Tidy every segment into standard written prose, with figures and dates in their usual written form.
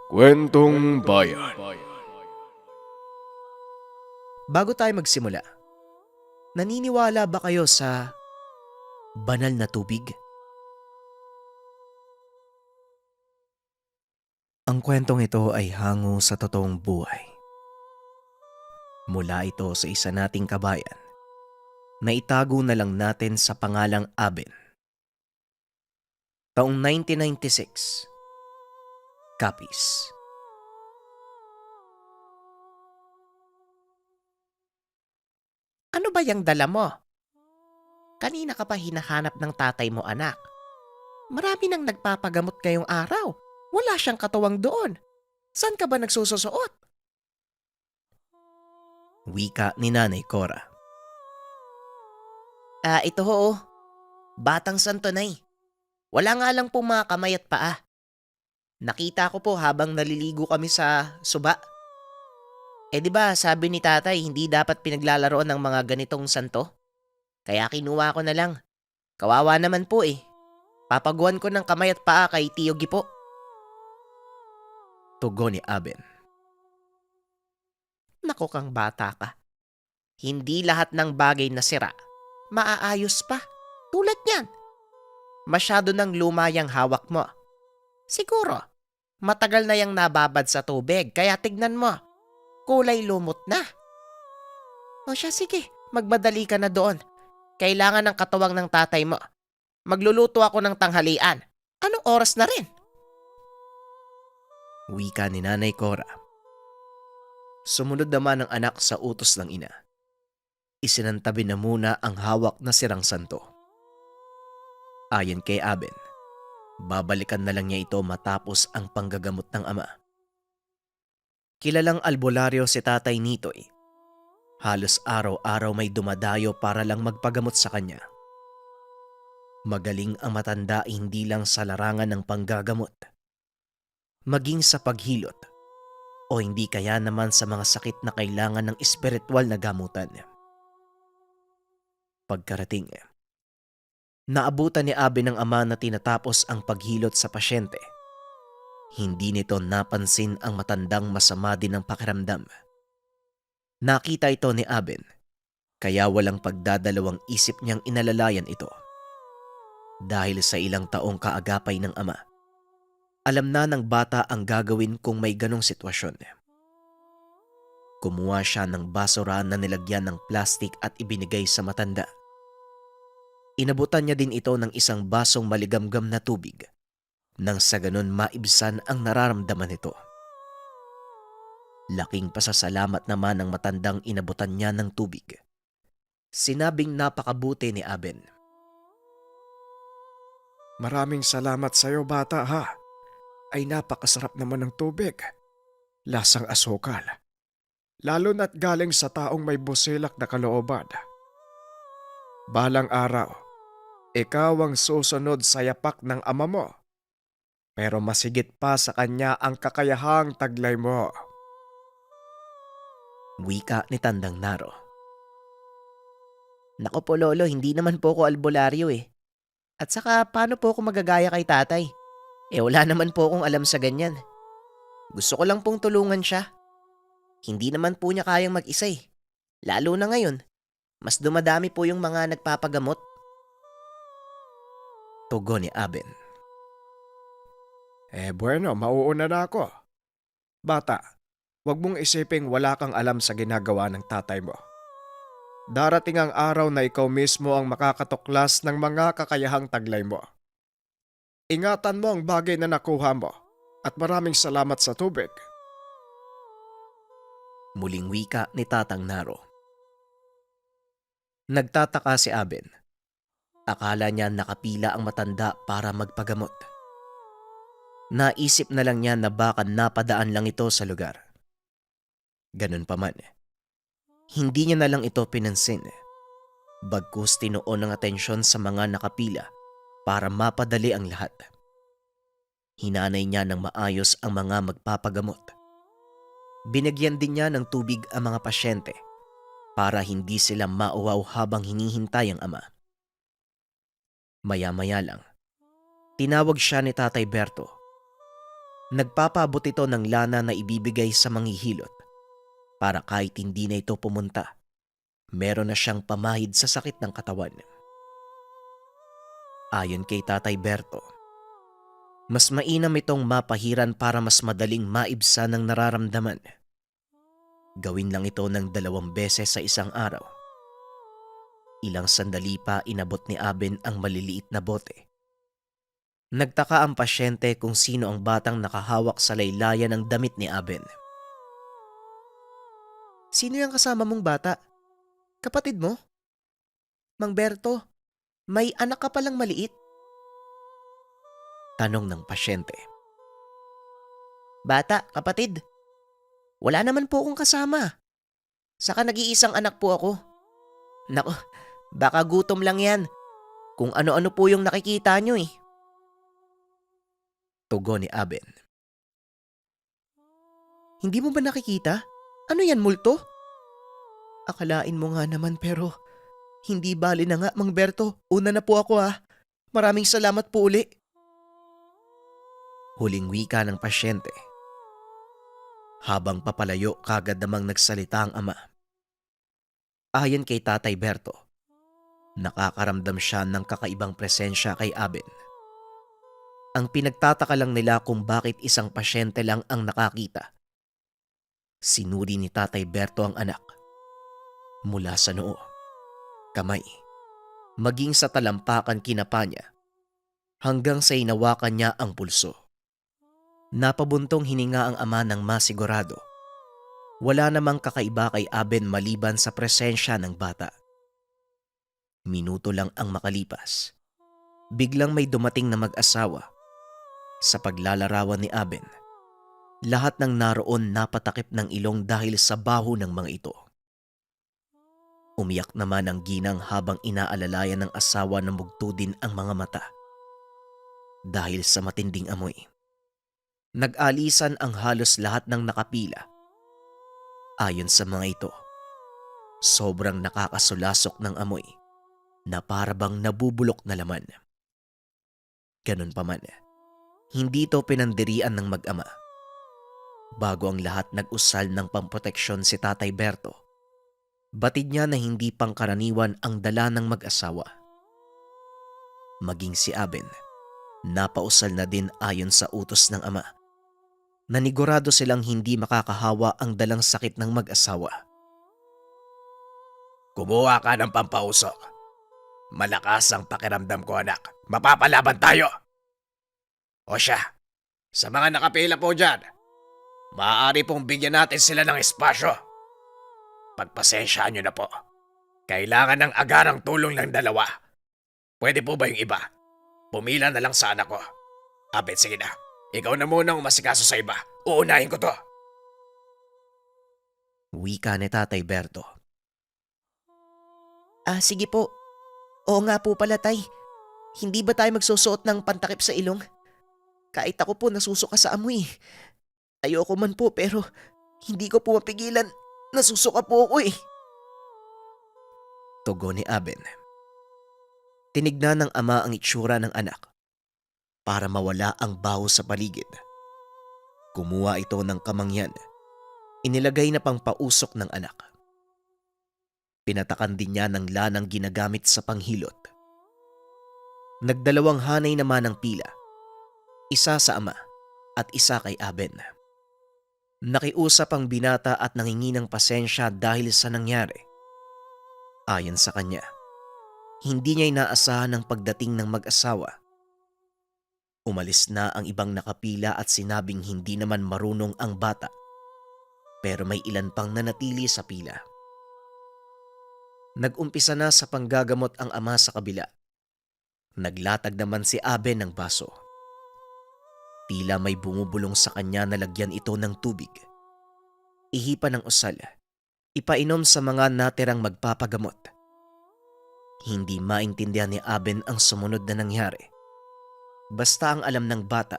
Kwentong Bayan. Bago tayo magsimula, naniniwala ba kayo sa banal na tubig? Ang kwentong ito ay hango sa totoong buhay. Mula ito sa isa nating kabayan na itago na lang natin sa pangalang Aben. Taong 1996, Capiz. Ano ba yung dala mo? Kanina ka pa hinahanap ng tatay mo, anak. Marami nang nagpapagamot ngayong araw. Wala siyang katuwang doon. Saan ka ba nagsususuot? Wika ni Nanay Cora. Ito ho. Batang santonay. Wala nga lang po mga kamay at paa. Nakita ko po habang naliligo kami sa suba. Di ba sabi ni tatay hindi dapat pinaglalaroan ng mga ganitong santo? Kaya kinuha ko na lang. Kawawa naman po eh. Papaguan ko ng kamay at paa kay Tio Gipo. Tugon ni Aben. Nako kang bata ka. Hindi lahat ng bagay na sira, maaayos pa. Tulad niyan. Masyado nang luma yung hawak mo. Siguro, matagal na yung nababad sa tubig kaya tignan mo. Kulay lumot na. O siya sige, magmadali ka na doon. Kailangan ng katuwang ng tatay mo. Magluluto ako ng tanghalian. Anong oras na rin? Wika ni Nanay Cora. Sumunod naman ang anak sa utos ng ina. Isinantabi na muna ang hawak na sirang santo. Ayon kay Aben, babalikan na lang niya ito matapos ang panggagamot ng ama. Kilalang albularyo si Tatay Nitoy. Halos araw-araw may dumadayo para lang magpagamot sa kanya. Magaling ang matanda hindi lang sa larangan ng panggagamot, maging sa paghilot o hindi kaya naman sa mga sakit na kailangan ng espiritual na gamutan. Pagkarating, naabutan ni Aben ng ama na tinatapos ang paghilot sa pasyente. Hindi nito napansin ang matandang masama din ang pakiramdam. Nakita ito ni Aben, kaya walang pagdadalawang isip niyang inalalayan ito. Dahil sa ilang taong kaagapay ng ama, alam na ng bata ang gagawin kung may ganong sitwasyon. Kumuha siya ng basura na nilagyan ng plastik at ibinigay sa matanda. Inabutan niya din ito ng isang basong maligamgam na tubig nang sa ganon maibsan ang nararamdaman nito. Laking pasasalamat naman ng matandang inabutan niya ng tubig. Sinabing napakabuti ni Aben. Maraming salamat sa iyo, bata, ha. Ay napakasarap naman ng tubig. Lasang asukal. Lalo na't galing sa taong may busilak na kalooban. Balang araw, ikaw ang susunod sa yapak ng ama mo. Pero masigit pa sa kanya ang kakayahang taglay mo. Wika ni Tandang Naro. Nako po lolo, hindi naman po ako albularyo eh. At saka paano po ako magagaya kay tatay? Wala naman po akong alam sa ganyan. Gusto ko lang pong tulungan siya. Hindi naman po niya kayang mag-isa eh. Lalo na ngayon, mas dumadami po yung mga nagpapagamot. Tugon ni Aben. Bueno, mauuna na ako. Bata, wag mong isiping wala kang alam sa ginagawa ng tatay mo. Darating ang araw na ikaw mismo ang makakatuklas ng mga kakayahang taglay mo. Ingatan mo ang bagay na nakuha mo at maraming salamat sa tubig. Muling wika ni Tatang Naro. Nagtataka si Aben. Akala niya nakapila ang matanda para magpagamot. Naisip na lang niya na baka napadaan lang ito sa lugar. Ganun pa man, hindi niya na lang ito pinansin. Bagkus tinuon ng atensyon sa mga nakapila para mapadali ang lahat. Hinanay niya ng maayos ang mga magpapagamot. Binigyan din niya ng tubig ang mga pasyente para hindi sila mauwaw habang hinihintay ang ama. Maya-maya lang, tinawag siya ni Tatay Berto. Nagpapaabot ito ng lana na ibibigay sa manghihilot para kahit hindi na ito pumunta, meron na siyang pamahid sa sakit ng katawan. Ayon kay Tatay Berto, mas mainam itong mapahiran para mas madaling maibsan ang nararamdaman. Gawin lang ito ng 2 beses sa isang araw. Ilang sandali pa inabot ni Aben ang maliliit na bote. Nagtaka ang pasyente kung sino ang batang nakahawak sa laylayan ng damit ni Aben. Sino yung kasama mong bata? Kapatid mo? Mang Berto, may anak ka palang maliit? Tanong ng pasyente. Bata, kapatid. Wala naman po akong kasama. Saka nag-iisang anak po ako. Nako, baka gutom lang yan. Kung ano-ano po yung nakikita nyo eh. Tugon ni Aben. Hindi mo ba nakikita? Ano yan, multo? Akalain mo nga naman pero hindi bali na nga, Mang Berto. Una na po ako ha. Maraming salamat po uli. Huling wika ng pasyente. Habang papalayo kagad namang nagsalita ang ama. Ayon kay Tatay Berto, nakakaramdam siya ng kakaibang presensya kay Aben. Ang pinagtataka lang nila kung bakit isang pasyente lang ang nakakita. Sinuri ni Tatay Berto ang anak. Mula sa noo, kamay, maging sa talampakan kinapa niya, hanggang sa inawakan niya ang pulso. Napabuntong hininga ang ama ng masigurado. Wala namang kakaiba kay Aben maliban sa presensya ng bata. Minuto lang ang makalipas. Biglang may dumating na mag-asawa. Sa paglalarawan ni Aben, lahat ng naroon napatakip ng ilong dahil sa baho ng mga ito. Umiyak naman ang ginang habang inaalalayan ng asawa na mugtudin ang mga mata. Dahil sa matinding amoy, nag-alisan ang halos lahat ng nakapila. Ayon sa mga ito, sobrang nakakasulasok ng amoy na parabang nabubulok na laman. Ganun pa man, hindi ito pinandirian ng mag-ama. Bago ang lahat nag-usal ng pamproteksyon si Tatay Berto, batid niya na hindi pangkaraniwan ang dala ng mag-asawa. Maging si Aben, napausal na din ayon sa utos ng ama. Nanigurado silang hindi makakahawa ang dalang sakit ng mag-asawa. Kumuha ka ng pampausok. Malakas ang pakiramdam ko, anak. Mapapalaban tayo! O siya, sa mga nakapila po dyan, maaari pong bigyan natin sila ng espasyo. Pagpasensyaan nyo na po. Kailangan ng agarang tulong ng 2. Pwede po ba yung iba? Pumila na lang sa anak ko. Abet, sige na. Ikaw na muna ang umasikaso sa iba. Uunahin ko to. Wika ni Tatay Berto. Sige po. Oo nga po pala, Tay. Hindi ba tayo magsusuot ng pantakip sa ilong? Kahit ako po nasusuka sa amoy. Ayoko man po pero hindi ko po mapigilan. Nasusuka po ako eh. Tugon ni Aben. Tinignan ng ama ang itsura ng anak para mawala ang baho sa paligid. Kumuha ito ng kamangyan. Inilagay na pang pausok ng anak. Pinatakan din niya ng lanang ginagamit sa panghilot. Nagdalawang hanay naman ang pila. Isa sa ama at isa kay Aben. Nakiusap ang binata at nangingi ng pasensya dahil sa nangyari. Ayon sa kanya, hindi niya inaasahan ang pagdating ng mag-asawa. Umalis na ang ibang nakapila at sinabing hindi naman marunong ang bata, pero may ilan pang nanatili sa pila. Nag-umpisa na sa panggagamot ang ama sa kabila. Naglatag naman si Aben ng baso. Tila may bumubulong sa kanya na lagyan ito ng tubig. Ihipan ng usal, ipainom sa mga natirang magpapagamot. Hindi maintindihan ni Aben ang sumunod na nangyari. Basta ang alam ng bata,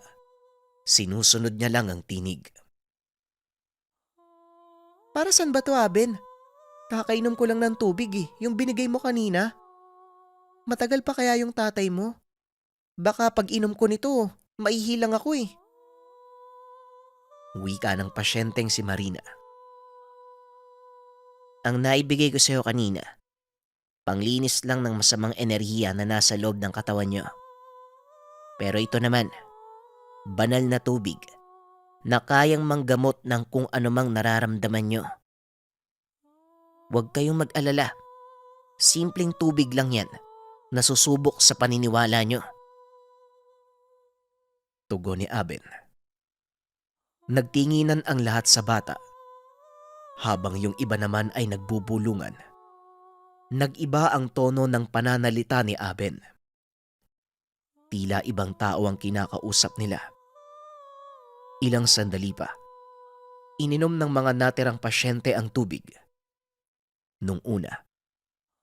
sinusunod niya lang ang tinig. Para saan ba to, Aben? Kakainom ko lang ng tubig eh, yung binigay mo kanina. Matagal pa kaya yung tatay mo? Baka pag inom ko nito, maihilang ako eh. Wika ng pasyenteng si Marina. Ang naibigay ko sa'yo kanina, panglinis lang ng masamang enerhiya na nasa loob ng katawan nyo. Pero ito naman, banal na tubig na kayang manggamot ng kung anumang nararamdaman nyo. Huwag kayong mag-alala. Simpleng tubig lang yan na susubok sa paniniwala nyo. Tugon ni Aben. Nagtinginan ang lahat sa bata, habang yung iba naman ay nagbubulungan. Nag-iba ang tono ng pananalita ni Aben. Tila ibang tao ang kinakausap nila. Ilang sandali pa, ininom ng mga natirang pasyente ang tubig. Nung una,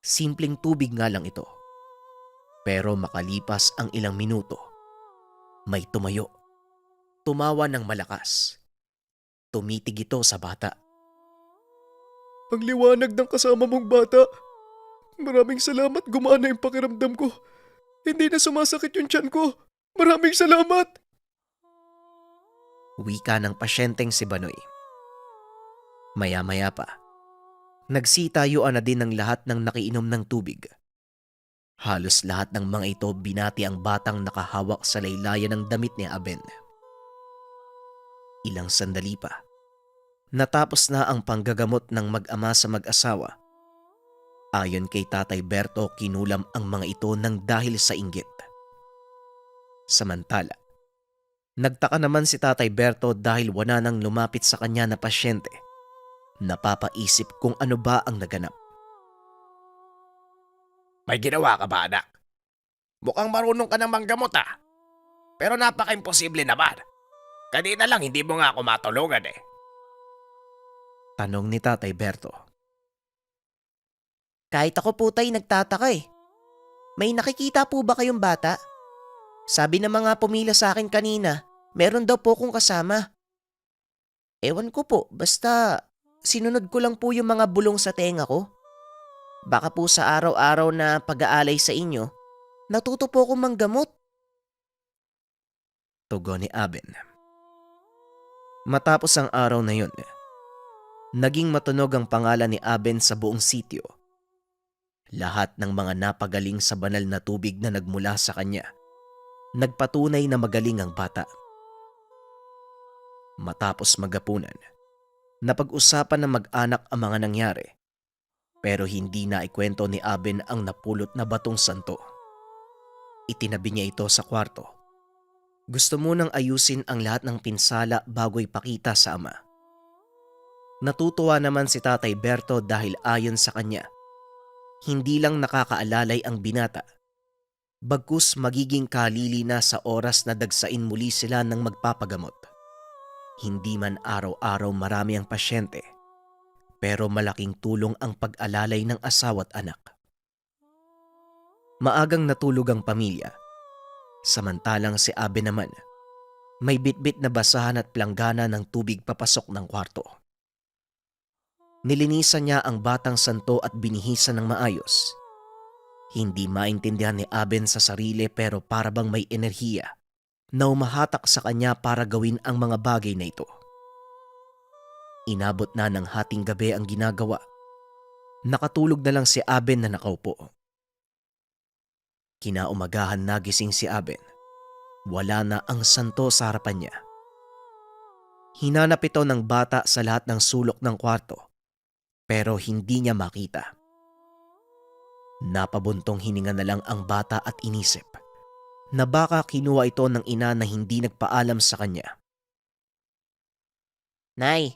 simpleng tubig nga lang ito. Pero makalipas ang ilang minuto, may tumayo. Tumawa ng malakas. Tumitig ito sa bata. Ang liwanag ng kasama mong bata. Maraming salamat, gumana yung pakiramdam ko. Hindi na sumasakit yung tiyan ko. Maraming salamat! Wika ng pasyenteng si Banoy. Maya-maya pa, nagsitayuan na din ng lahat ng nakiinom ng tubig. Halos lahat ng mga ito binati ang batang nakahawak sa laylayan ng damit ni Aben. Ilang sandali pa, natapos na ang panggagamot ng mag-ama sa mag-asawa. Ayon kay Tatay Berto, kinulam ang mga ito ng dahil sa inggit. Samantala, nagtaka naman si Tatay Berto dahil wala nang lumapit sa kanya na pasyente. Napapaisip kung ano ba ang naganap. May ginawa ka ba, anak? Mukhang marunong ka ng manggamot, ah. Pero napaka-imposible naman. Kanina lang hindi mo nga ako matulungan eh. Tanong ni Tatay Berto. Kahit ako po tay nagtataka eh. May nakikita po ba kayong bata? Sabi ng mga pumila sa akin kanina, meron daw po kong kasama. Ewan ko po, basta sinunod ko lang po yung mga bulong sa tenga ko. Baka po sa araw-araw na pag-aalay sa inyo, natuto po akong manggamot. Tugon ni Aben. Matapos ang araw na yun, naging matunog ang pangalan ni Aben sa buong sityo. Lahat ng mga napagaling sa banal na tubig na nagmula sa kanya, nagpatunay na magaling ang bata. Matapos magapunan, napag-usapan ng mag-anak ang mga nangyari, pero hindi na ikwento ni Aben ang napulot na batong santo. Itinabi niya ito sa kwarto. Gusto munang ayusin ang lahat ng pinsala bago ipakita sa ama. Natutuwa naman si Tatay Berto dahil ayon sa kanya, hindi lang nakakaalalay ang binata, bagkus magiging kalili na sa oras na dagsain muli sila ng magpapagamot. Hindi man araw-araw marami ang pasyente, pero malaking tulong ang pag-alalay ng asawa at anak. Maagang natulog ang pamilya. Samantalang si Aben naman, may bitbit na basahan at planggana ng tubig papasok ng kwarto. Nilinisan niya ang batang santo at binihisan ng maayos. Hindi maintindihan ni Aben sa sarili pero para bang may enerhiya na umahatak sa kanya para gawin ang mga bagay na ito. Inabot na ng hating gabi ang ginagawa. Nakatulog na lang si Aben na nakaupo. Kinaumagahan nagising si Aben. Wala na ang santo sa harapan niya. Hinanap ito ng bata sa lahat ng sulok ng kwarto, pero hindi niya makita. Napabuntong hininga na lang ang bata at inisip na baka kinuha ito ng ina na hindi nagpaalam sa kanya. Nay,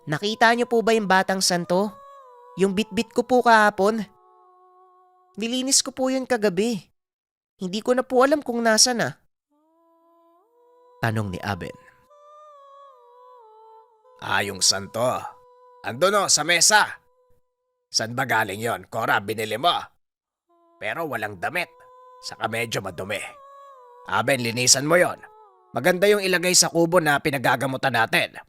nakita niyo po ba yung batang santo? Yung bitbit ko po kahapon? Nilinis ko po yun kagabi. Hindi ko na po alam kung nasa na. Tanong ni Aben. Yung santo. Ando no, sa mesa. San ba galing yon? Cora, binili mo. Pero walang damit. Saka medyo madumi. Aben, linisan mo yon. Maganda yung ilagay sa kubo na pinagagamutan natin.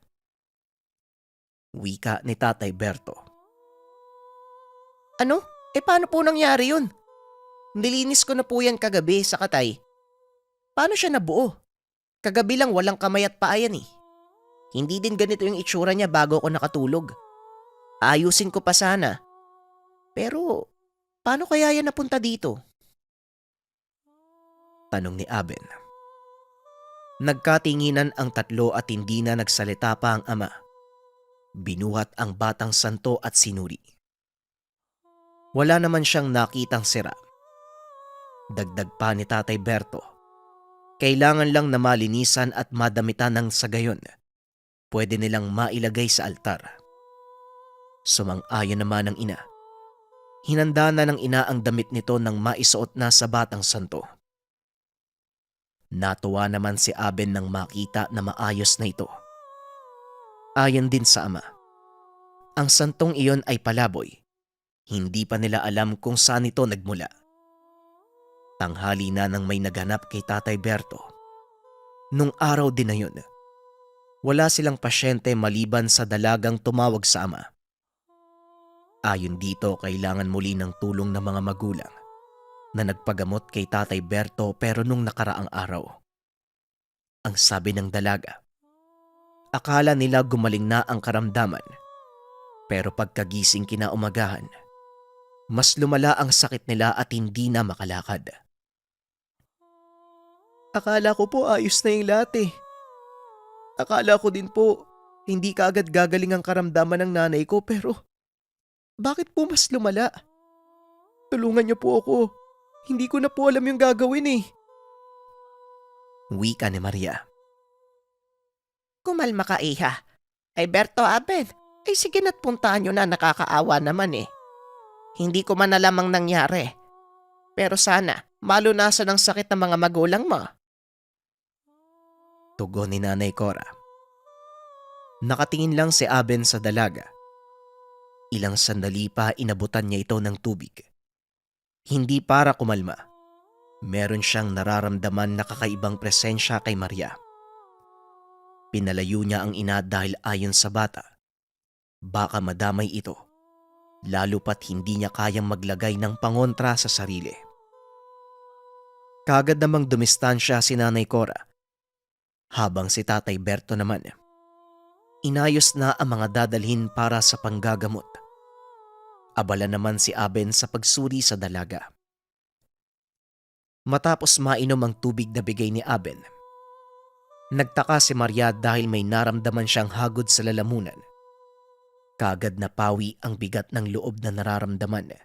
Wika ni Tatay Berto. Ano? Paano po nangyari yun? Nilinis ko na po yan kagabi sa katay. Paano siya nabuo? Kagabi lang walang kamay at paa yan eh. Hindi din ganito yung itsura niya bago ako nakatulog. Ayusin ko pa sana. Pero, paano kaya yan napunta dito? Tanong ni Aben. Nagkatinginan ang tatlo at hindi na nagsalita pa ang ama. Binuhat ang batang santo at sinuri. Wala naman siyang nakitang sira. Dagdag pa ni Tatay Berto, kailangan lang na malinisan at madamitan ng sa gayon. Pwede nilang mailagay sa altar. Sumang-ayon naman ang ina. Hinanda na ng ina ang damit nito nang maisuot na sa batang santo. Natuwa naman si Aben nang makita na maayos na ito. Ayon din sa ama. Ang santong iyon ay palaboy. Hindi pa nila alam kung saan ito nagmula. Tanghali na nang may naghanap kay Tatay Berto. Nung araw din na yun, wala silang pasyente maliban sa dalagang tumawag sa ama. Ayon dito, kailangan muli ng tulong ng mga magulang na nagpagamot kay Tatay Berto pero nung nakaraang araw. Ang sabi ng dalaga, akala nila gumaling na ang karamdaman pero pagkagising kinaumagahan, mas lumala ang sakit nila at hindi na makalakad. Akala ko po ayos na yung lahat eh. Akala ko din po hindi kaagad gagaling ang karamdaman ng nanay ko pero bakit po mas lumala? Tulungan niyo po ako. Hindi ko na po alam yung gagawin eh. Wika ni Maria. Kumalma ka, iha. Ay Berto, Aben, ay sige na't puntahan nyo na, nakakaawa naman eh. Hindi ko man alam ang nangyari. Pero sana, malunasan ang sakit ng mga magulang mo. Tugon ni Nanay Cora. Nakatingin lang si Aben sa dalaga. Ilang sandali pa inabutan niya ito ng tubig. Hindi para kumalma. Meron siyang nararamdaman na kakaibang presensya kay Maria. Pinalayo niya ang ina dahil ayon sa bata, baka madamay ito, lalo pat hindi niya kayang maglagay ng pangontra sa sarili. Kagad namang dumistansya si Nanay Cora, habang si Tatay Berto naman, inayos na ang mga dadalhin para sa panggagamot. Abala naman si Aben sa pagsuri sa dalaga. Matapos mainom ang tubig na bigay ni Aben, nagtaka si Maria dahil may naramdaman siyang hagod sa lalamunan. Kagad napawi ang bigat ng loob na nararamdaman.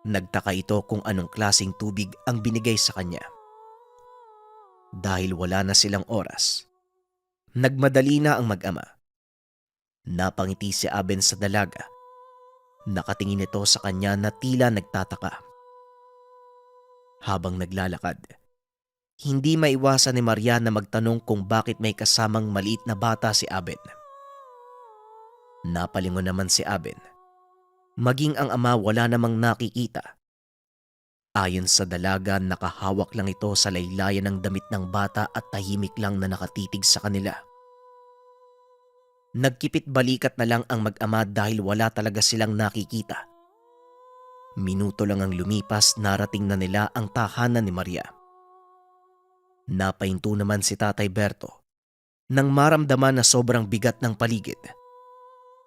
Nagtaka ito kung anong klaseng tubig ang binigay sa kanya. Dahil wala na silang oras, nagmadali na ang mag-ama. Napangiti si Aben sa dalaga. Nakatingin ito sa kanya na tila nagtataka. Habang naglalakad, hindi maiwasan ni Maria na magtanong kung bakit may kasamang maliit na bata si Aben. Napalingon naman si Aben. Maging ang ama wala namang nakikita. Ayon sa dalaga, nakahawak lang ito sa laylayan ng damit ng bata at tahimik lang na nakatitig sa kanila. Nagkipit balikat na lang ang mag-ama dahil wala talaga silang nakikita. Minuto lang ang lumipas, narating na nila ang tahanan ni Maria. Napahinto naman si Tatay Berto nang maramdaman na sobrang bigat ng paligid.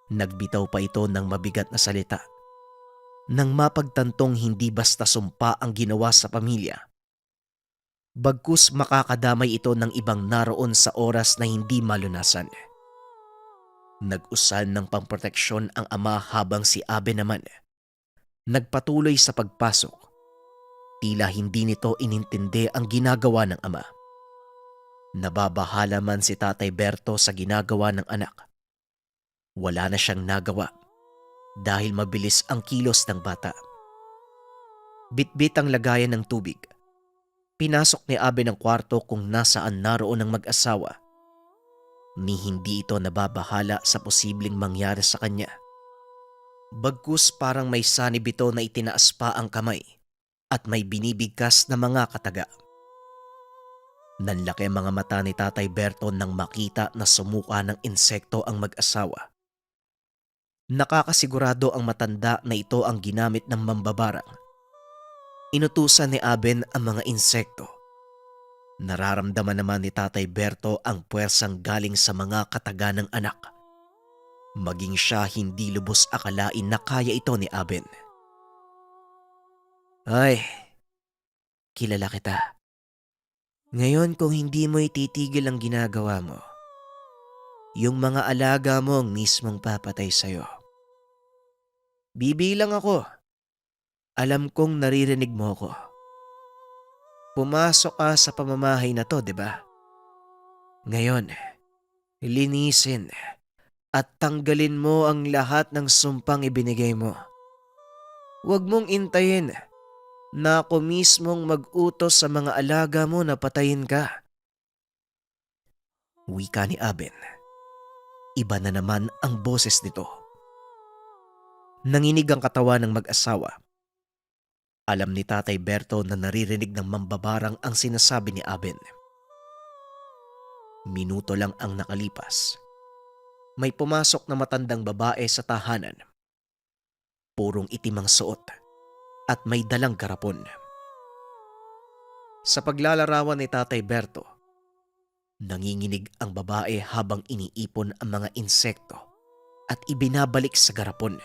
Nagbitaw pa ito ng mabigat na salita nang mapagtantong hindi basta sumpa ang ginawa sa pamilya. Bagkus makakadamay ito ng ibang naroon sa oras na hindi malunasan. Nag-usal ng pamproteksyon ang ama habang si Aben naman nagpatuloy sa pagpasok. Tila hindi nito inintindi ang ginagawa ng ama. Nababahala man si Tatay Berto sa ginagawa ng anak. Wala na siyang nagawa dahil mabilis ang kilos ng bata. Bitbit ang lagayan ng tubig. Pinasok ni Aben ang kwarto kung nasaan naroon ang mag-asawa. Ni hindi ito nababahala sa posibleng mangyari sa kanya. Bagkus parang may sanib ito na itinaas pa ang kamay at may binibigkas na mga kataga. Nanlaki ang mga mata ni Tatay Berto nang makita na sumuka ng insekto ang mag-asawa. Nakakasigurado ang matanda na ito ang ginamit ng mambabarang. Inutusan ni Aben ang mga insekto. Nararamdaman naman ni Tatay Berto ang puwersang galing sa mga kataga ng anak. Maging siya hindi lubos akalain na kaya ito ni Aben. Ay, kilala kita. Ngayon kung hindi mo ititigil ang ginagawa mo, yung mga alaga mo ang mismong papatay sa'yo. Bibilang ako. Alam kong naririnig mo ko. Pumasok ka sa pamamahay na to, di ba? Ngayon, linisin at tanggalin mo ang lahat ng sumpang ibinigay mo. Huwag mong intayin na ako mismong mag-utos sa mga alaga mo na patayin ka. Wika ni Aben. Iba na naman ang boses nito. Nanginig ang katawan ng mag-asawa. Alam ni Tatay Berto na naririnig ng mambabarang ang sinasabi ni Aben. Minuto lang ang nakalipas. May pumasok na matandang babae sa tahanan. Purong itim ang suot at may dalang garapon. Sa paglalarawan ni Tatay Berto, nanginginig ang babae habang iniipon ang mga insekto at ibinabalik sa garapon.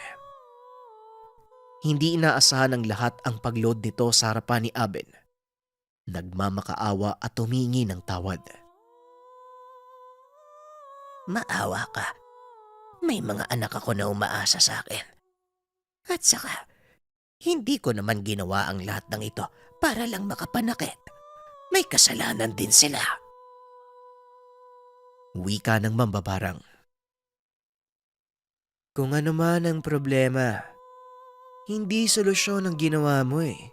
Hindi inaasahan ng lahat ang pagload nito sa harapan ni Aben. Nagmamakaawa at humingi ng tawad. Maawa ka. May mga anak ako na umaasa sa akin. At saka, hindi ko naman ginawa ang lahat ng ito para lang makapanakit. May kasalanan din sila. Wika ng mambabarang. Kung ano man ang problema, hindi solusyon ang ginawa mo eh.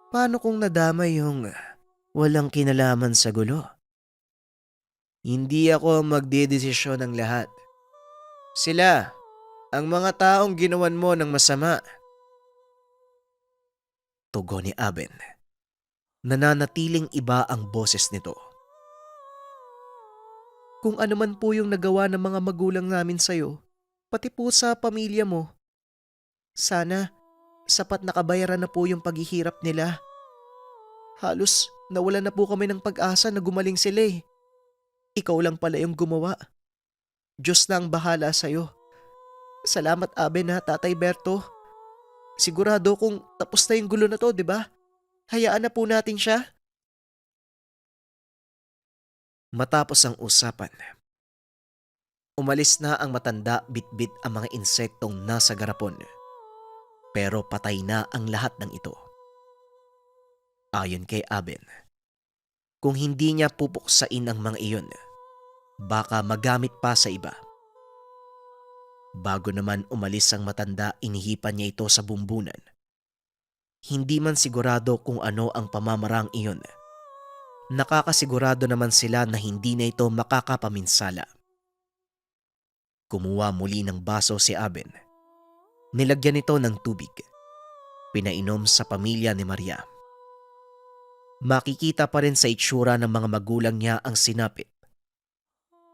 Paano kung nadamay yung walang kinalaman sa gulo? Hindi ako ang magdedesisyon ng lahat. Sila, ang mga taong ginawan mo ng masama. Tugon ni Aben. Nananatiling iba ang boses nito. Kung ano man po yung nagawa ng mga magulang namin sa'yo, pati po sa pamilya mo, sana sapat na kabayaran na po yung paghihirap nila. Halos nawalan na po kami ng pag-asa na gumaling sila eh. Ikaw lang pala yung gumawa. Diyos na ang bahala sa'yo. Salamat Aben ha, Tatay Berto. Sigurado kung tapos na yung gulo na to, di ba? Hayaan na po natin siya. Matapos ang usapan, umalis na ang matanda bitbit ang mga insektong nasa garapon. Pero patay na ang lahat ng ito. Ayon kay Aben, kung hindi niya pupuksain ang mga iyon, baka magamit pa sa iba. Bago naman umalis ang matanda, inihipan niya ito sa bumbunan. Hindi man sigurado kung ano ang pamamarang iyon. Nakakasigurado naman sila na hindi na ito makakapaminsala. Kumuha muli ng baso si Aben. Nilagyan ito ng tubig. Pinainom sa pamilya ni Maria. Makikita pa rin sa itsura ng mga magulang niya ang sinapit.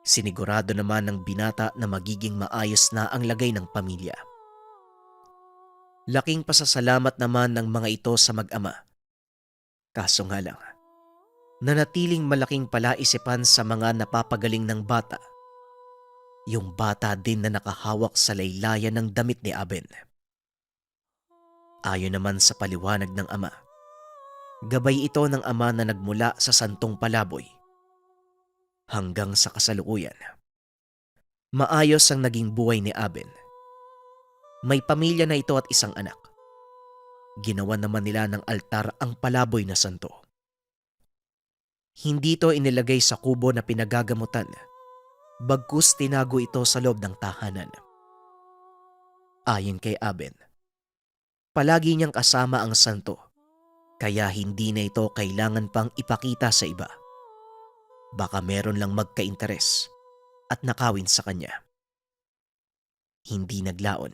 Sinigurado naman ng binata na magiging maayos na ang lagay ng pamilya. Laking pasasalamat naman ng mga ito sa mag-ama. Kaso nga lang, nanatiling malaking palaisipan sa mga napapagaling ng bata. Yung bata din na nakahawak sa laylayan ng damit ni Aben. Ayon naman sa paliwanag ng ama, gabay ito ng ama na nagmula sa Santong Palaboy. Hanggang sa kasalukuyan, maayos ang naging buhay ni Aben. May pamilya na ito at isang anak. Ginawa naman nila ng altar ang palaboy na santo. Hindi ito inilagay sa kubo na pinagagamutan, bagkus tinago ito sa loob ng tahanan. Ayon kay Aben, palagi niyang kasama ang santo, kaya hindi na ito kailangan pang ipakita sa iba. Baka meron lang magka-interes at nakawin sa kanya. Hindi naglaon.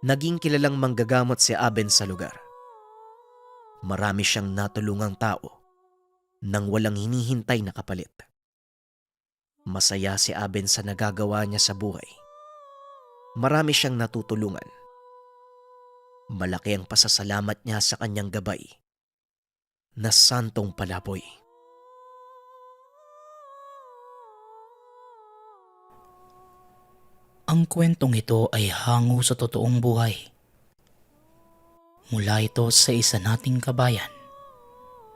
Naging kilalang manggagamot si Aben sa lugar. Marami siyang natulungang tao nang walang hinihintay na kapalit. Masaya si Aben sa nagagawa niya sa buhay. Marami siyang natutulungan. Malaki ang pasasalamat niya sa kanyang gabay na Santong Palaboy. Ang kwentong ito ay hango sa totoong buhay. Mula ito sa isa nating kabayan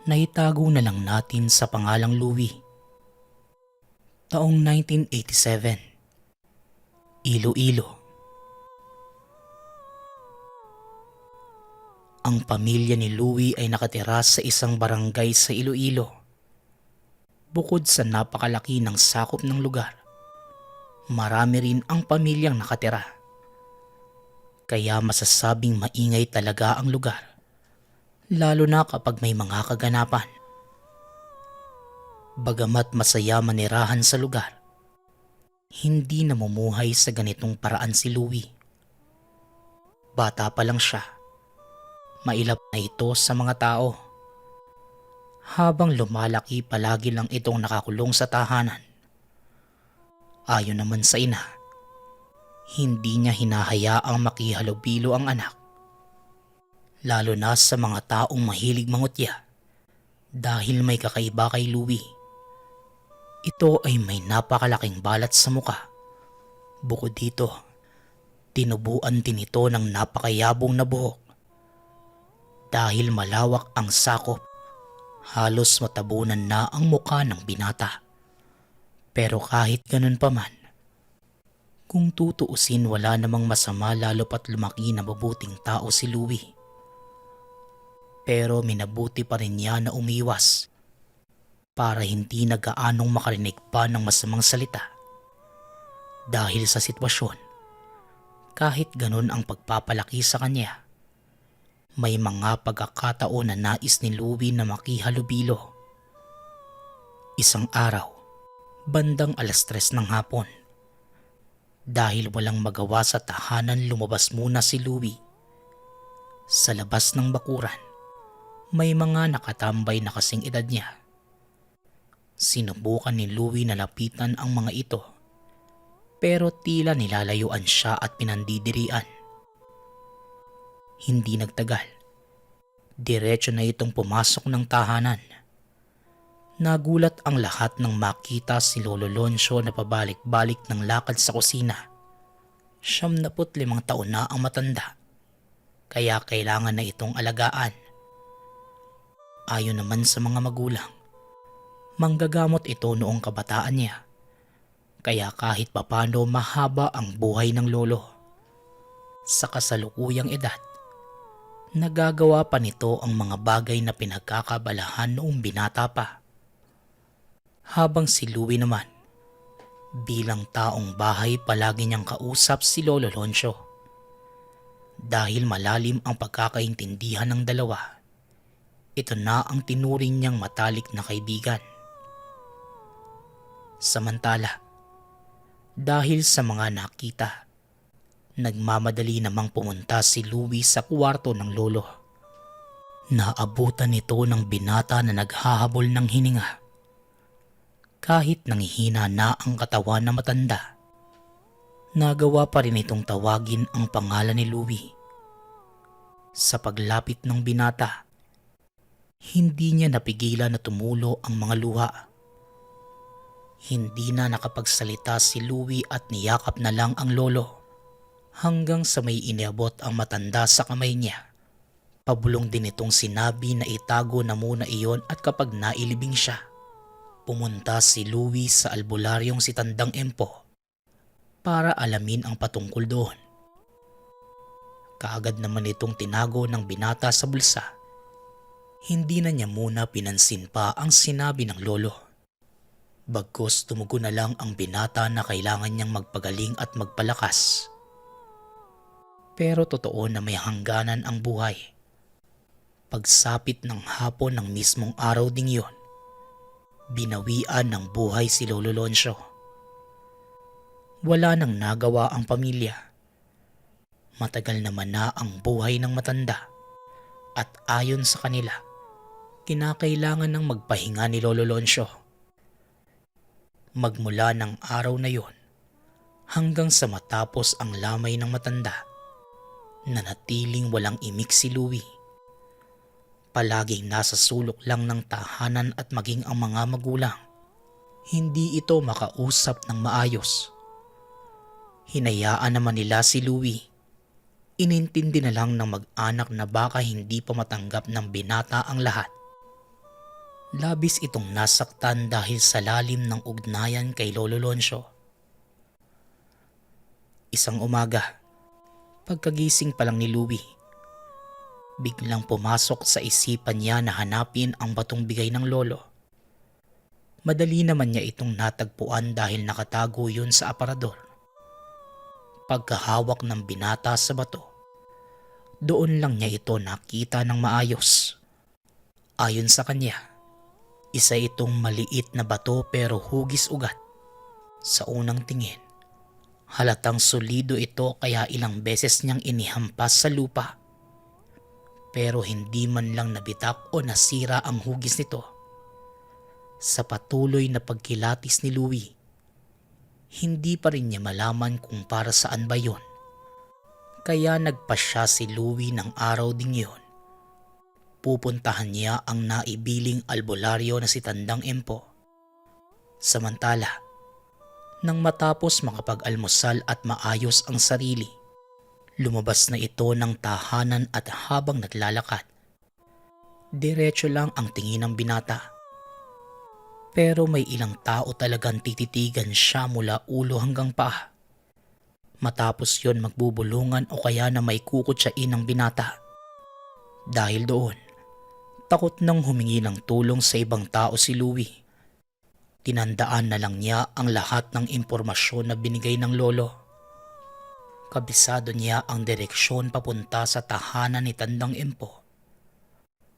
na itago na lang natin sa pangalang Louie. Taong 1987, Iloilo. Ang pamilya ni Louie ay nakatira sa isang barangay sa Iloilo. Bukod sa napakalaki ng sakop ng lugar, marami rin ang pamilyang nakatira. Kaya masasabing maingay talaga ang lugar, lalo na kapag may mga kaganapan. Bagamat masaya manirahan sa lugar, hindi namumuhay sa ganitong paraan si Louie. Bata pa lang siya, mailap na ito sa mga tao. Habang lumalaki, palagi lang itong nakakulong sa tahanan. Ayon naman sa ina, hindi niya hinahayaang makihalubilo ang anak, lalo na sa mga taong mahilig mangutya, dahil may kakaiba kay Louie. Ito ay may napakalaking balat sa muka. Bukod dito, tinubuan din ito ng napakayabong na buhok. Dahil malawak ang sakop, halos matabunan na ang muka ng binata. Pero kahit ganun pa man, kung tutuusin, wala namang masama, lalo pat lumaki na mabuting tao si Louie. Pero minabuti pa rin niya na umiwas para hindi na gaanong makarinig pa ng masamang salita. Dahil sa sitwasyon, kahit ganun ang pagpapalaki sa kanya, may mga pagkakataon na nais ni Louie na makihalubilo. Isang araw, bandang 3:00 ng hapon, dahil walang magawa sa tahanan, lumabas muna si Louie. Sa labas ng bakuran, may mga nakatambay na kasing edad niya. Sinubukan ni Louie na lapitan ang mga ito, pero tila nilalayuan siya at pinandidirian. Hindi nagtagal, diretso na itong pumasok ng tahanan. Nagulat ang lahat nang makita si Lolo Loncio na pabalik-balik ng lakad sa kusina. 75 taon na ang matanda, kaya kailangan na itong alagaan. Ayon naman sa mga magulang, manggagamot ito noong kabataan niya, kaya kahit papano mahaba ang buhay ng lolo. Sa kasalukuyang edad, nagagawa pa nito ang mga bagay na pinagkakabalahan noong binata pa. Habang si Louie naman, bilang taong bahay, palagi niyang kausap si Lolo Loncio. Dahil malalim ang pagkakaintindihan ng dalawa, ito na ang tinuring niyang matalik na kaibigan. Samantala, dahil sa mga nakita, nagmamadali namang pumunta si Louie sa kwarto ng lolo. Naabutan nito ng binata na naghahabol ng hininga. Kahit nanghihina na ang katawan na matanda, nagawa pa rin itong tawagin ang pangalan ni Louie. Sa paglapit ng binata, hindi niya napigilan na tumulo ang mga luha. Hindi na nakapagsalita si Louie at niyakap na lang ang lolo, hanggang sa may iniabot ang matanda sa kamay niya. Pabulong din itong sinabi na itago na muna iyon at kapag nailibing siya, pumunta si Louie sa albularyong si Tandang Empo para alamin ang patungkol doon. Kaagad naman itong tinago ng binata sa bulsa. Hindi na niya muna pinansin pa ang sinabi ng lolo. Bagkus tumugon na lang ang binata na kailangan niyang magpagaling at magpalakas. Pero totoo na may hangganan ang buhay. Pagsapit ng hapon ng mismong araw ding yun, binawian ng buhay si Lolo Loncio. Wala nang nagawa ang pamilya. Matagal naman na ang buhay ng matanda at ayon sa kanila, kinakailangan ng magpahinga ni Lolo Loncio. Magmula ng araw na yon hanggang sa matapos ang lamay ng matanda, nanatiling walang imik si Louie. Palaging nasa sulok lang ng tahanan at maging ang mga magulang, hindi ito makausap ng maayos. Hinayaan naman nila si Louie. Inintindi na lang ng mag-anak na baka hindi pa matanggap ng binata ang lahat. Labis itong nasaktan dahil sa lalim ng ugnayan kay Lolo Lonsyo. Isang umaga, pagkagising pa lang ni Louie, biglang pumasok sa isipan niya na hanapin ang batong bigay ng lolo. Madali naman niya itong natagpuan dahil nakatago yun sa aparador. Pagkahawak ng binata sa bato, doon lang niya ito nakita ng maayos. Ayon sa kanya, isa itong maliit na bato pero hugis ugat. Sa unang tingin, halatang solido ito kaya ilang beses niyang inihampas sa lupa. Pero hindi man lang nabitak o nasira ang hugis nito. Sa patuloy na pagkilatis ni Louie, hindi pa rin niya malaman kung para saan ba yun. Kaya nagpasya si Louie ng araw ding yun. Pupuntahan niya ang naibiling albularyo na si Tandang Empo. Samantala, nang matapos makapag-almusal at maayos ang sarili, lumabas na ito ng tahanan at habang naglalakad, diretso lang ang tingin ng binata. Pero may ilang tao talagang tititigan siya mula ulo hanggang paa. Matapos yon magbubulungan o kaya na may kukutsain ng binata. Dahil doon, takot nang humingi ng tulong sa ibang tao si Louie. Tinandaan na lang niya ang lahat ng impormasyon na binigay ng lolo. Kabisado niya ang direksyon papunta sa tahanan ni Tandang Empo.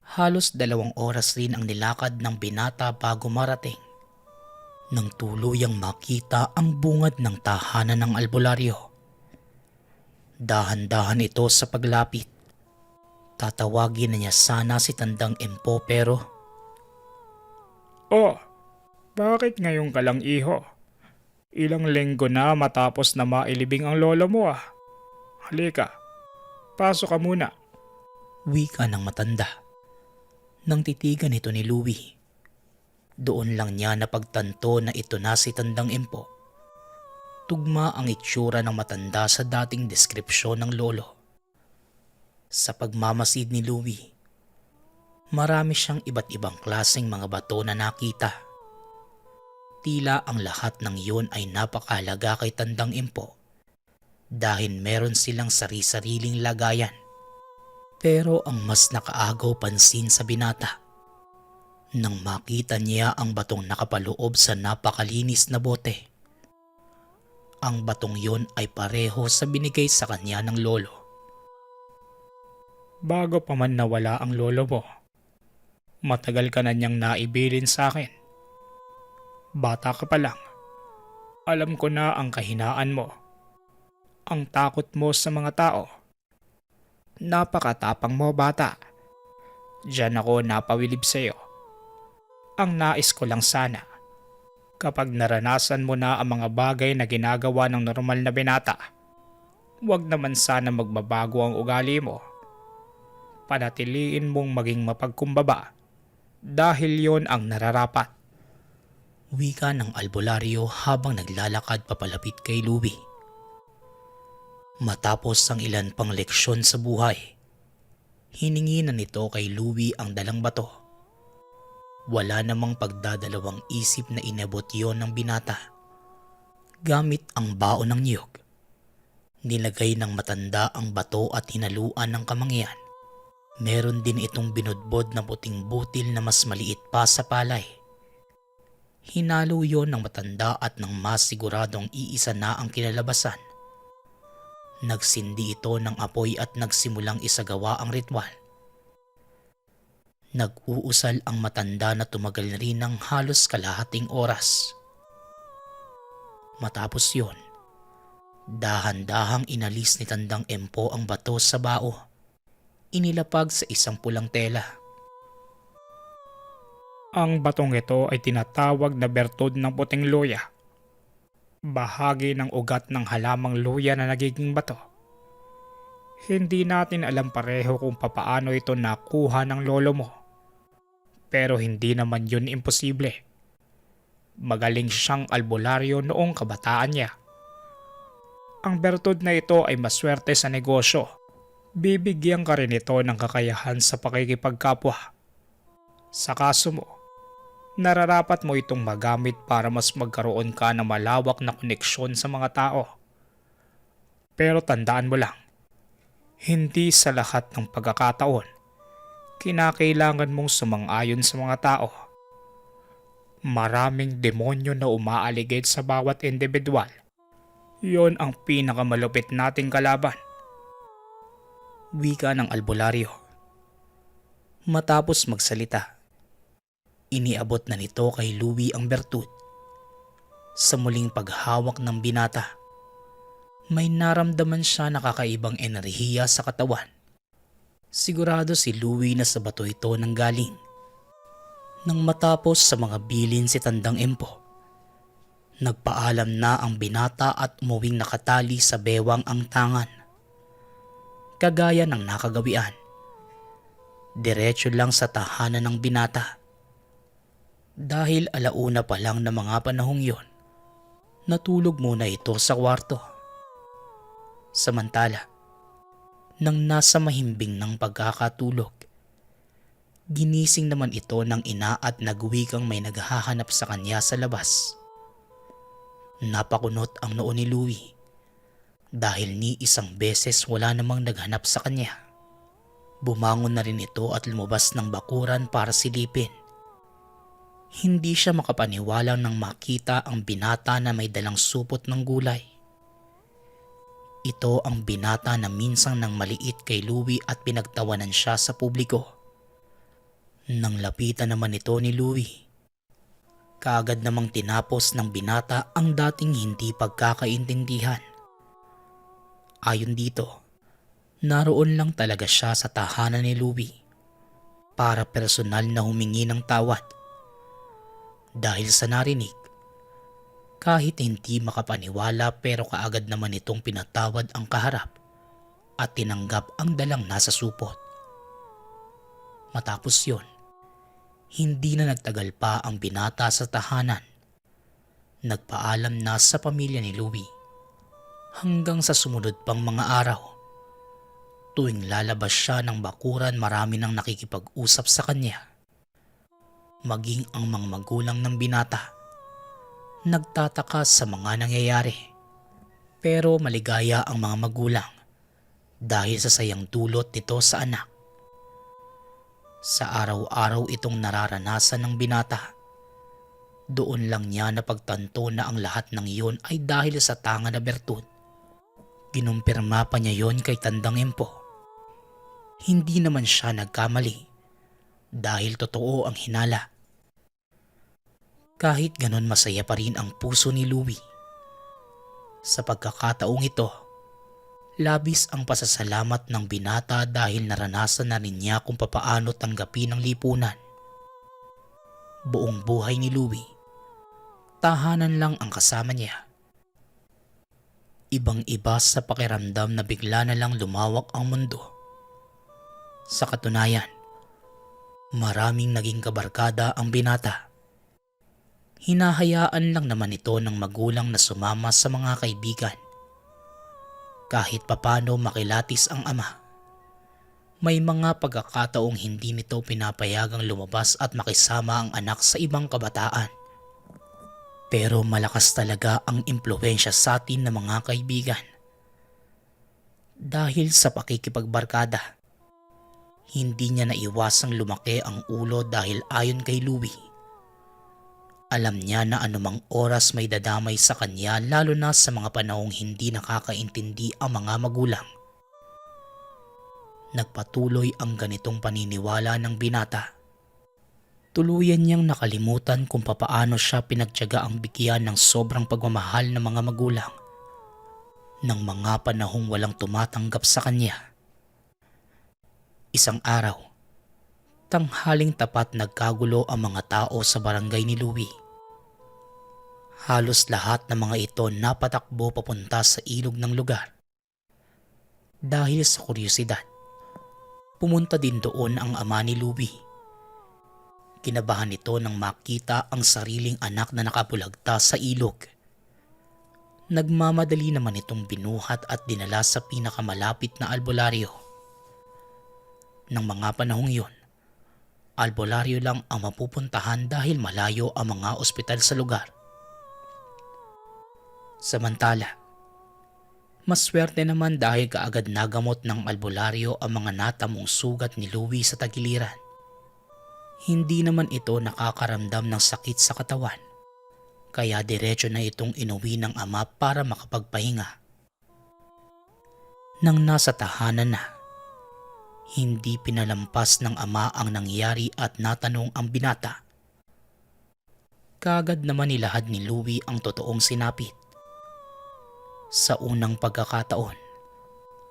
Halos 2 oras rin ang nilakad ng binata bago marating. Nang tuluyang makita ang bungad ng tahanan ng albularyo. Dahan-dahan ito sa paglapit. Tatawagin na niya sana si Tandang Empo pero... Oh, bakit ngayon ka lang iho? Ilang linggo na matapos na mailibing ang lolo mo ah. Halika, pasok ka muna. Wika ng matanda. Nang titigan ito ni Louie, doon lang niya napagtanto na ito na si Tandang Empo. Tugma ang itsura ng matanda sa dating deskripsyon ng lolo. Sa pagmamasid ni Louie, marami siyang iba't ibang klaseng mga bato na nakita. Tila ang lahat ng iyon ay napakahalaga kay Tandang Empo dahil meron silang sari-sariling lagayan. Pero ang mas nakaagaw pansin sa binata, nang makita niya ang batong nakapaloob sa napakalinis na bote. Ang batong yon ay pareho sa binigay sa kanya ng lolo. Bago pa man nawala ang lolo mo, matagal ka na niyang naibilin sa akin. Bata ka pa lang, alam ko na ang kahinaan mo, ang takot mo sa mga tao. Napakatapang mo, bata. Diyan ako napawilib sa iyo. Ang nais ko lang sana, kapag naranasan mo na ang mga bagay na ginagawa ng normal na binata, huwag naman sana magbabago ang ugali mo. Panatiliin mong maging mapagkumbaba dahil yon ang nararapat. Wika ng albularyo habang naglalakad papalapit kay Louie. Matapos ang ilan pang leksyon sa buhay, hiningi na nito kay Louie ang dalang bato. Wala namang pagdadalawang isip na inabot yon ng binata. Gamit ang baon ng niyog, nilagay ng matanda ang bato at hinaluan ng kamangyan. Meron din itong binudbod na puting butil na mas maliit pa sa palay. Hinalo yon ng matanda at nang masiguradong iisa na ang kinalabasan, nagsindi ito ng apoy at nagsimulang isagawa ang ritual. Nag-uusal ang matanda na tumagal na rin ng halos kalahating oras. Matapos yon, dahan-dahang inalis ni Tandang Empo ang bato sa bao. Inilapag sa isang pulang tela. Ang batong ito ay tinatawag na bertod ng puting luya. Bahagi ng ugat ng halamang luya na nagiging bato. Hindi natin alam pareho kung papaano ito nakuha ng lolo mo. Pero hindi naman yun imposible. Magaling siyang albularyo noong kabataan niya. Ang bertud na ito ay maswerte sa negosyo. Bibigyan ka rin ito ng kakayahan sa pakikipagkapwa. Sa kaso mo, nararapat mo itong magamit para mas magkaroon ka ng malawak na koneksyon sa mga tao. Pero tandaan mo lang, hindi sa lahat ng pagkakataon, kinakailangan mong sumang-ayon sa mga tao. Maraming demonyo na umaaligid sa bawat individual. Yon ang pinakamalupit nating kalaban. Wika ng albularyo. Matapos magsalita, iniabot na nito kay Louie ang bertud. Sa muling paghawak ng binata, may naramdaman siya na kakaibang enerhiya sa katawan. Sigurado si Louie na sa bato ito nanggaling. Nang matapos sa mga bilin si Tandang Empo, nagpaalam na ang binata at umuwing nakatali sa bewang ang tangan. Kagaya ng nakagawian, diretso lang sa tahanan ng binata. Dahil alauna pa lang na mga panahong yon, natulog muna ito sa kwarto. Samantala, nang nasa mahimbing ng pagkakatulog, ginising naman ito ng ina at nagwikang may naghahanap sa kanya sa labas. Napakunot ang noo ni Louie dahil ni isang beses wala namang naghanap sa kanya. Bumangon na rin ito at lumabas ng bakuran para silipin. Hindi siya makapaniwala nang makita ang binata na may dalang supot ng gulay. Ito ang binata na minsang nang maliit kay Louie at pinagtawanan siya sa publiko. Nang lapitan naman ito ni Louie, kaagad namang tinapos ng binata ang dating hindi pagkakaintindihan. Ayon dito, naroon lang talaga siya sa tahanan ni Louie para personal na humingi ng tawad. Dahil sa narinig, kahit hindi makapaniwala pero kaagad naman itong pinatawad ang kaharap at tinanggap ang dalang nasa supot. Matapos yon, hindi na nagtagal pa ang binata sa tahanan. Nagpaalam na sa pamilya ni Louie. Hanggang sa sumunod pang mga araw, tuwing lalabas siya ng bakuran marami nang nakikipag-usap sa kanya. Maging ang mga magulang ng binata, nagtataka sa mga nangyayari. Pero maligaya ang mga magulang dahil sa sayang dulot nito sa anak. Sa araw-araw itong nararanasan ng binata, doon lang niya napagtanto na ang lahat ng iyon ay dahil sa tanga na bertud. Ginumpirma pa niya yon kay Tandang Empo. Hindi naman siya nagkamali dahil totoo ang hinala. Kahit ganon masaya pa rin ang puso ni Louie. Sa pagkakataong ito, labis ang pasasalamat ng binata dahil naranasan na rin niya kung papaano tanggapin ang lipunan. Buong buhay ni Louie, tahanan lang ang kasama niya. Ibang-iba sa pakiramdam na bigla na lang lumawak ang mundo. Sa katunayan, maraming naging kabarkada ang binata. Hinahayaan lang naman ito ng magulang na sumama sa mga kaibigan. Kahit papano makilatis ang ama, may mga pagkakataong hindi nito pinapayagang lumabas at makisama ang anak sa ibang kabataan. Pero malakas talaga ang impluwensya sa atin ng mga kaibigan. Dahil sa pakikipagbarkada, hindi niya naiwasang lumaki ang ulo dahil ayon kay Louie, alam niya na anumang oras may dadamay sa kanya lalo na sa mga panahong hindi nakakaintindi ang mga magulang. Nagpatuloy ang ganitong paniniwala ng binata. Tuluyan niyang nakalimutan kung papaano siya pinagtiyaga ang bigyan ng sobrang pagmamahal ng mga magulang ng mga panahong walang tumatanggap sa kanya. Isang araw, tanghaling tapat nagkagulo ang mga tao sa barangay ni Louie. Halos lahat ng mga ito napatakbo papunta sa ilog ng lugar. Dahil sa kuryosidad, pumunta din doon ang ama ni Louie. Kinabahan ito nang makita ang sariling anak na nakapulagta sa ilog. Nagmamadali naman itong binuhat at dinala sa pinakamalapit na albularyo. Nang mga panahong yun, albularyo lang ang mapupuntahan dahil malayo ang mga ospital sa lugar. Samantala, maswerte naman dahil kaagad nagamot ng albularyo ang mga natamong sugat ni Louie sa tagiliran. Hindi naman ito nakakaramdam ng sakit sa katawan, kaya diretso na itong inuwi ng ama para makapagpahinga. Nang nasa tahanan na, hindi pinalampas ng ama ang nangyari at natanong ang binata. Kaagad naman nilahad ni Louie ang totoong sinapit. Sa unang pagkakataon,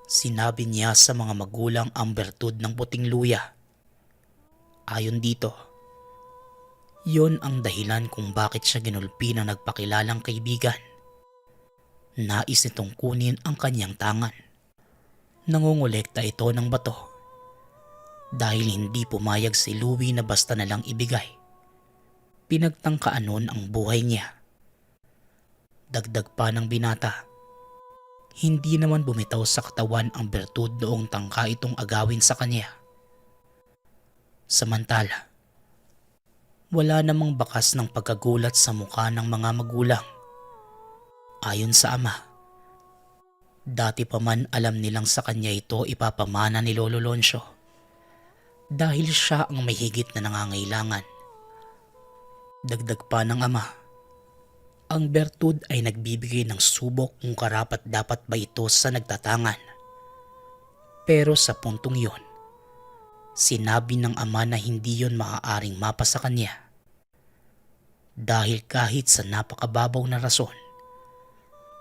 sinabi niya sa mga magulang ang bertud ng puting luya. Ayon dito, yon ang dahilan kung bakit siya ginulpi ng nagpakilalang kaibigan. Nais nitong kunin ang kanyang tangan. Nangongolekta ito ng bato dahil hindi pumayag si Louie na basta na lang ibigay. Pinagtangkaan nun ang buhay niya. Dagdag pa ng binata, hindi naman bumitaw sa katawan ang bertud noong tangka itong agawin sa kanya. Samantala, wala namang bakas ng pagkagulat sa mukha ng mga magulang. Ayon sa ama, dati pa man alam nilang sa kanya ito ipapamana ni Lolo Loncio dahil siya ang may higit na nangangailangan. Dagdag pa ng ama, ang bertud ay nagbibigay ng subok kung karapat dapat ba ito sa nagtatangan. Pero sa puntong yon, sinabi ng ama na hindi yon maaaring mapa sa kanya. Dahil kahit sa napakababaw na rason,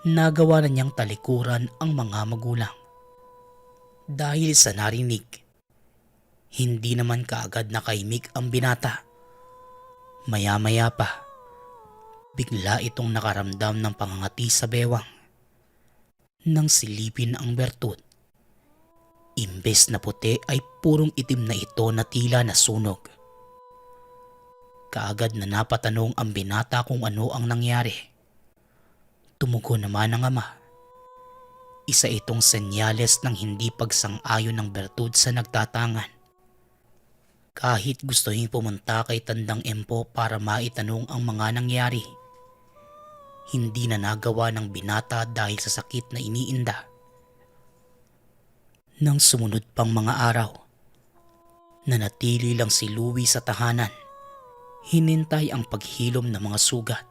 nagawa na niyang talikuran ang mga magulang. Dahil sa narinig, hindi naman kaagad nakaimik ang binata. Maya-maya pa, bigla itong nakaramdam ng pangangati sa bewang. Nang silipin ang bertud, imbes na puti ay purong itim na ito na tila nasunog. Kaagad na napatanong ang binata kung ano ang nangyari. Tumugon naman ang ama. Isa itong senyales ng hindi pagsang-ayon ng bertud sa nagtatangan. Kahit gustuhin pumunta kay Tandang Empo para maitanong ang mga nangyari, hindi na nagawa ng binata dahil sa sakit na iniinda. Nang sumunod pang mga araw, nanatili lang si Louie sa tahanan. Hinintay ang paghilom ng mga sugat.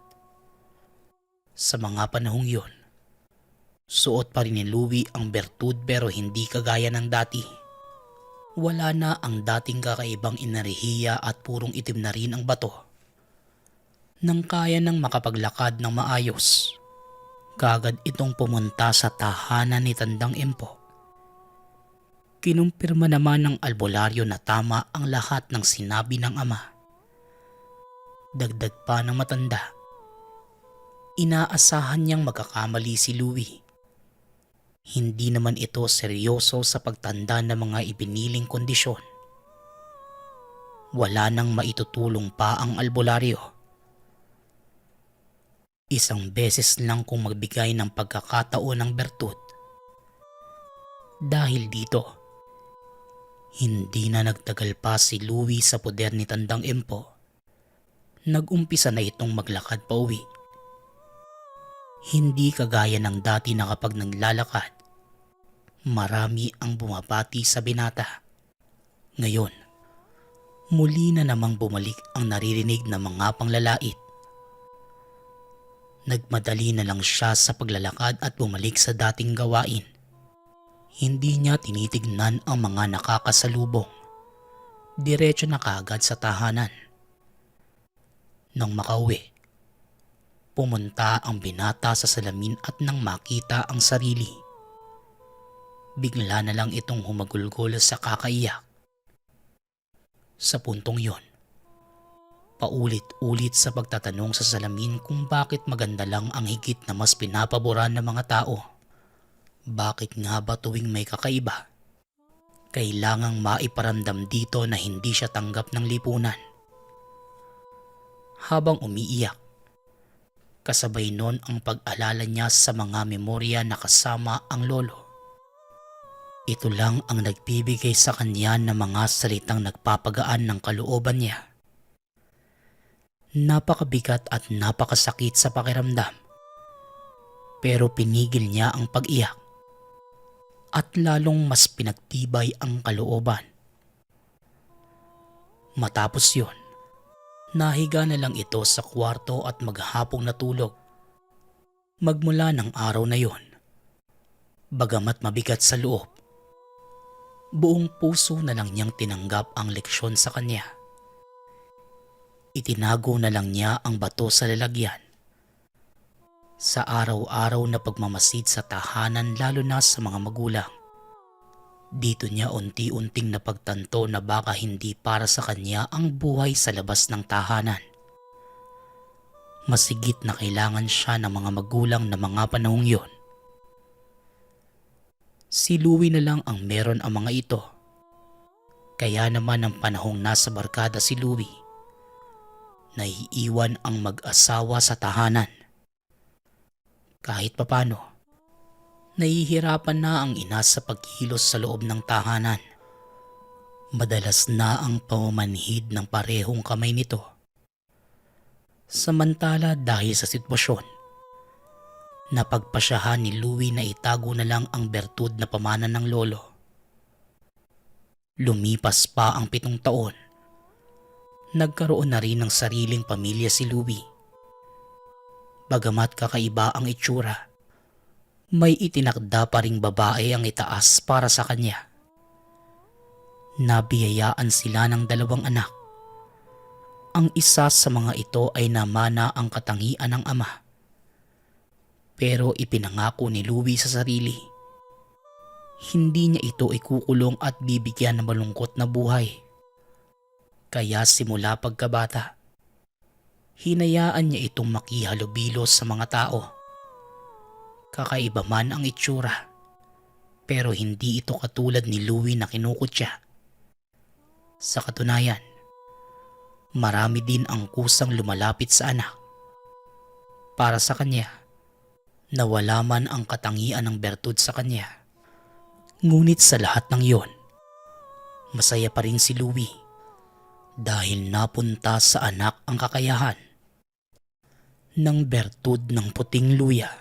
Sa mga panahong yon, suot pa rin ni Louie ang bertud pero hindi kagaya ng dati. Wala na ang dating kakaibang enerhiya at purong itim na rin ang bato. Nang kaya nang makapaglakad ng maayos, kaagad itong pumunta sa tahanan ni Tandang Empo. Kinumpirma naman ng albularyo na tama ang lahat ng sinabi ng ama. Dagdag pa ng matanda, inaasahan niyang magkakamali si Louie. Hindi naman ito seryoso sa pagtanda ng mga ibiniling kondisyon. Wala nang maitutulong pa ang albularyo. Isang beses lang kung magbigay ng pagkakataon ng bertud. Dahil dito, hindi na nagtagal pa si Louie sa poder ni Tandang Empo. Nag-umpisa na itong maglakad pa uwi. Hindi kagaya ng dati na kapag naglalakad, marami ang bumabati sa binata. Ngayon, muli na namang bumalik ang naririnig ng mga panglalait. Nagmadali na lang siya sa paglalakad at bumalik sa dating gawain. Hindi niya tinitignan ang mga nakakasalubong. Diretso na kaagad sa tahanan. Nang makauwi, pumunta ang binata sa salamin at nang makita ang sarili, bigla na lang itong humagulgol sa kakaiyak. Sa puntong yon, paulit-ulit sa pagtatanong sa salamin kung bakit maganda lang ang higit na mas pinapaboran ng mga tao. Bakit nga ba tuwing may kakaiba, kailangang maiparamdam dito na hindi siya tanggap ng lipunan? Habang umiiyak, Kasabay nun ang pag-alala niya sa mga memorya na kasama ang lolo. Ito lang ang nagbibigay sa kanya ng mga salitang nagpapagaan ng kalooban niya. Napakabigat at napakasakit sa pakiramdam. Pero pinigil niya ang pag-iyak at lalong mas pinagtibay ang kalooban. Matapos yun, nahiga na lang ito sa kwarto at maghapong natulog. Magmula ng araw na yon, bagamat mabigat sa loob, buong puso na lang niyang tinanggap ang leksyon sa kanya. Itinago na lang niya ang bato sa lalagyan. Sa araw-araw na pagmamasid sa tahanan lalo na sa mga magulang, dito niya unti-unting napagtanto na baka hindi para sa kanya ang buhay sa labas ng tahanan. Masigit na kailangan siya ng mga magulang na mga panahong yon. Si Louie na lang ang meron ang mga ito. Kaya naman ang panahong nasa barkada si Louie, naiiwan ang mag-asawa sa tahanan. Kahit papano, nahihirapan na ang ina sa pagkilos sa loob ng tahanan. Madalas na ang pamamanhid ng parehong kamay nito. Samantala dahil sa sitwasyon, napagpasyahan ni Louie na itago na lang ang bertud na pamana ng lolo. Lumipas pa ang 7 taon. Nagkaroon na rin ng sariling pamilya si Louie. Bagamat kakaiba ang itsura, may itinakda pa ring babae ang itaas para sa kanya. Nabiyayaan sila ng 2 anak. Ang isa sa mga ito ay namana ang katangian ng ama. Pero ipinangako ni Louie sa sarili, hindi niya ito ikukulong at bibigyan ng malungkot na buhay. Kaya simula pagkabata, hinayaan niya itong makihalubilo sa mga tao. Kakaiba man ang itsura, pero hindi ito katulad ni Louie na kinukutya. Sa katunayan, marami din ang kusang lumalapit sa anak. Para sa kanya, nawala man ang katangian ng bertud sa kanya. Ngunit sa lahat ng yon, masaya pa rin si Louie dahil napunta sa anak ang kakayahan ng bertud ng puting luya.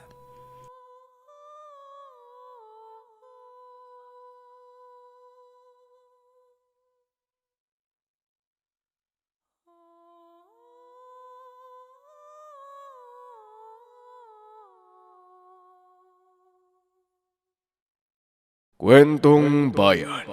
Kwentong Bayan.